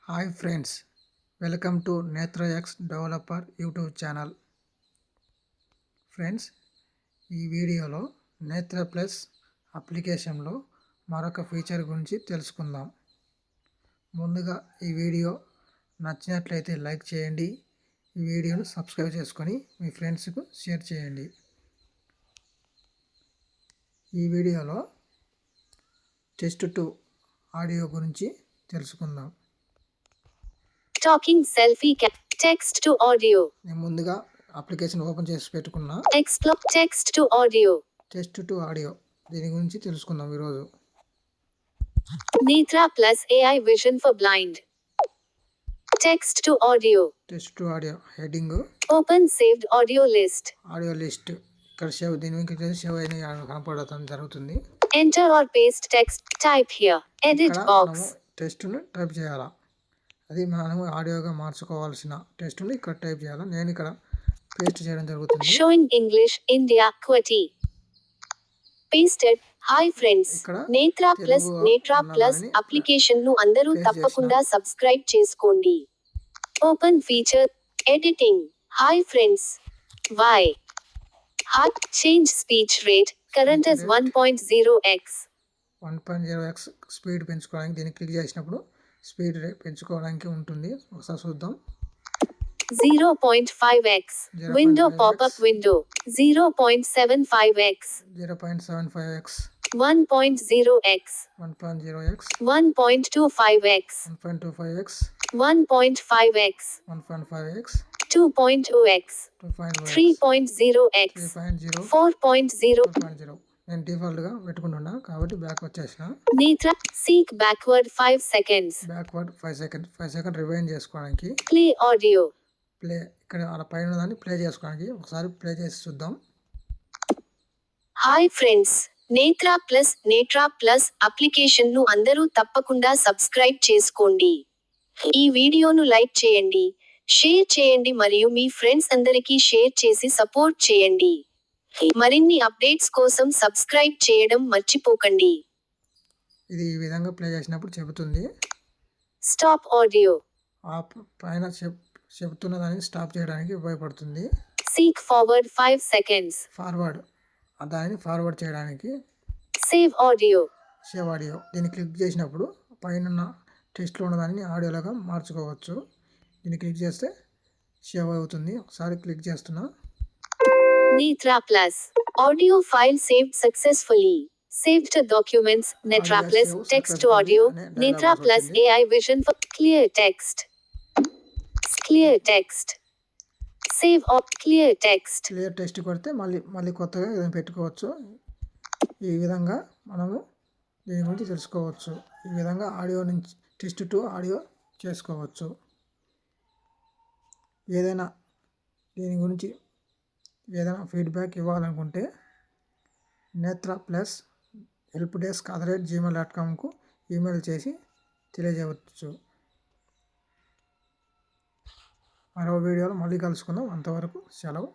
Hi friends, welcome to నేత్రయక్స్ developer YouTube channel. Friends, ఈ వీడియోలో నేత్ర ప్లస్ అప్లికేషన్లో మరొక ఫీచర్ గురించి తెలుసుకుందాం. ముందుగా ఈ వీడియో నచ్చినట్లయితే లైక్ చేయండి. ఈ వీడియోను సబ్స్క్రైబ్ చేసుకొని మీ ఫ్రెండ్స్కు షేర్ చేయండి. ఈ వీడియోలో టెస్ట్ 2 ఆడియో గురించి తెలుసుకుందాం. Talking selfie text to audio. నేను ముందుగా అప్లికేషన్ ఓపెన్ చేసి పెట్టుకున్నా. Explore text to audio. Test 2 audio దీని గురించి తెలుసుకుందాం ఈరోజు. Netra plus AI vision for blind. Text to audio. Test 2 audio heading open saved audio list. Audio list ఇక్కడ సేవ్, దీని మీద సేవ్ అయిన కనపడటం జరుగుతుంది. Enter or paste text. Type here. Edit box. టెస్ట్ను టైప్ చేయాలా, అది మనం ఆడియోగా మార్చుకోవాల్సిన టెస్ట్ని ఇక్కడ టైప్ చేయాలి. నేను ఇక్కడ పేస్ట్ చేయడం జరుగుతుంది. షోయింగ్ ఇంగ్లీష్ ఇండియా క్వటీ. Pasted. Hi friends, Netra plus application ను అందరూ తప్పకుండా సబ్స్క్రైబ్ చేసుకోండి. Open feature. Editing. Hi friends. వై హాట్ change speech rate current is 1.0x. 1.0x speed పెంచుకోవడానికి దీన్ని క్లిక్ చేసినప్పుడు స్పీడ్ పెంచుకోవడానికి ఉంటుంది. ఒకసారి చూద్దాం. 0.5x window popup window. 0.75x 0.75x 1.0x 1.0x 1.25x 1.25x 1.5x 1.5x 2.0x 3.0x 4.0. 4.0 నేను డిఫాల్ట్గా పెట్టుకుంటున్నా కాబట్టి బ్యాక్ వచ్చేసిన. Netra seek backward 5 seconds. Backward 5 second rewind చేసుకోవడానికి. Play audio. ప్లే ఇక్కడ అలా పైన దాన్ని ప్లే చేసుకోవడానికి ఒకసారి ప్లే చేసి చూద్దాం. Hi friends, Netra plus application ను అందరూ తప్పకుండా సబ్స్క్రైబ్ చేసుకోండి. ఈ వీడియోను లైక్ చేయండి, షేర్ చేయండి మరియు మీ ఫ్రెండ్స్ అందరికీ షేర్ చేసి సపోర్ట్ చేయండి. మరిన్ని అప్డేట్స్ కోసం సబ్స్క్రైబ్ చేయడం మర్చిపోకండి. ఇది ఈ విధంగా ప్లే చేసినప్పుడు చెబుతుంది స్టాప్ ఆడియో. ఆ పైన చెబుతున్న దాన్ని స్టాప్ చేయడానికి ఉపయోగపడుతుంది. Seek forward 5 seconds. ఫార్వర్డ్ దాన్ని ఫార్వర్డ్ చేయడానికి. Save audio. సేవ్ ఆడియో దీన్ని క్లిక్ చేసినప్పుడు పైన టెస్ట్లో ఉన్న దాన్ని ఆడియోలాగా మార్చుకోవచ్చు. దీన్ని క్లిక్ చేస్తే సేవ్ అవుతుంది. ఒకసారి క్లిక్ చేస్తున్నా. నేత్ర plus audio file saved successfully. Saved to documents. Netra plus text to audio. Netra plus AI vision for clear text. Clear text. Save or clear text. Clear text కొడితే మళ్ళీ కొత్తగా ఏదైనా పెట్టుకోవచ్చు. ఈ విధంగా మనము దీని గురించి తెలుసుకోవచ్చు. ఈ విధంగా ఆడియో నుంచి టెస్ట్ 2 ఆడియో చేసుకోవచ్చు. ఏదైనా దీని గురించి ఏదైనా ఫీడ్బ్యాక్ ఇవ్వాలనుకుంటే నేత్ర ప్లస్ helpdesk@gmail.comకు ఈమెయిల్ చేసి తెలియజేయవచ్చు. మరో వీడియోలో మళ్ళీ కలుసుకుందాం. అంతవరకు సెలవు.